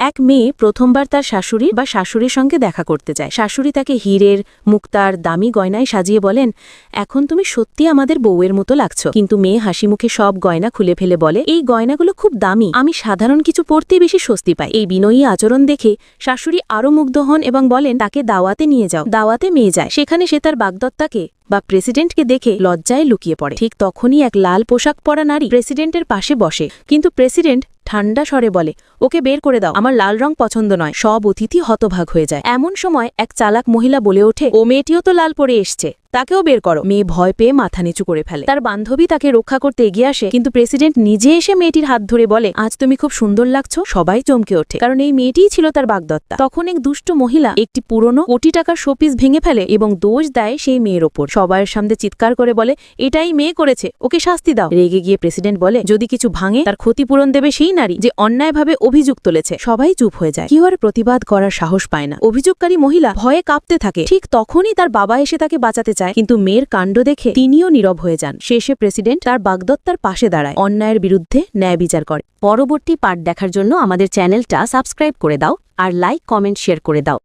এক মেয়ে প্রথমবার তার শাশুড়ি বা শাশুড়ির সঙ্গে দেখা করতে যায়। শাশুড়ি তাকে হীরের, মুক্তার, দামি গয়নায় সাজিয়ে বলেন, এখন তুমি সত্যি আমাদের বউয়ের মতো লাগছো। কিন্তু মেয়ে হাসিমুখে সব গয়না খুলে ফেলে বলে, এই গয়নাগুলো খুব দামি, আমি সাধারণ কিছু পরতে বেশি স্বস্তি পাই। এই বিনয়ী আচরণ দেখে শাশুড়ি আরও মুগ্ধ হন এবং বলেন, তাকে দাওয়াতে নিয়ে যাও। দাওয়াতে মেয়ে যায়। সেখানে সে তার বাগদত্তাকে বা প্রেসিডেন্টকে দেখে লজ্জায় লুকিয়ে পড়ে। ঠিক তখনই এক লাল পোশাক পরা নারী প্রেসিডেন্টের পাশে বসে। কিন্তু প্রেসিডেন্ট ঠান্ডা স্বরে বলে, ওকে বের করে দাও, আমার লাল রং পছন্দ নয়। সব অতিথি হতভাগ হয়ে যায়। এমন সময় এক চালাক মহিলা বলে ওঠে, ও মেয়েটিও তো লাল পরে এসছে, তাকেও বের করো। মেয়ে ভয় পেয়ে মাথা নিচু করে ফেলে। তার বান্ধবী তাকে রক্ষা করতে এগিয়ে আসে, কিন্তু প্রেসিডেন্ট নিজে এসে মেয়েটির হাত ধরে বলে, আজ তুমি খুব সুন্দর লাগছো। সবাই চমকে ওঠে, কারণ এই মেয়েটিই ছিল তার বাগদত্তা। তখন এক দুষ্ট মহিলা একটি পুরনো কোটি টাকার শোপিস ভেঙে ফেলে এবং দোষ দেয় সেই মেয়ের ওপর। সবার সামনে চিৎকার করে বলে, এটাই মেয়ে করেছে, ওকে শাস্তি দাও। রেগে গিয়ে প্রেসিডেন্ট বলে, যদি কিছু ভাঙে তার ক্ষতিপূরণ দেবে সেই নারী যে অন্যায়ভাবে অভিযোগ তুলেছে। সবাই চুপ হয়ে যায়, কেউ আর প্রতিবাদ করার সাহস পায় না। অভিযোগকারী মহিলা ভয়ে কাঁপতে থাকে। ঠিক তখনই তার বাবা এসে তাকে বাঁচাতে চায়, কিন্তু মেয়ের কাণ্ড দেখে তিনিও নীরব হয়ে যান। শেষে প্রেসিডেন্ট তার বাগদত্তার পাশে দাঁড়ায়, অন্যায়ের বিরুদ্ধে ন্যায় বিচার করে। পরবর্তী পার্ট দেখার জন্য আমাদের চ্যানেলটা সাবস্ক্রাইব করে দাও আর লাইক, কমেন্ট, শেয়ার করে দাও।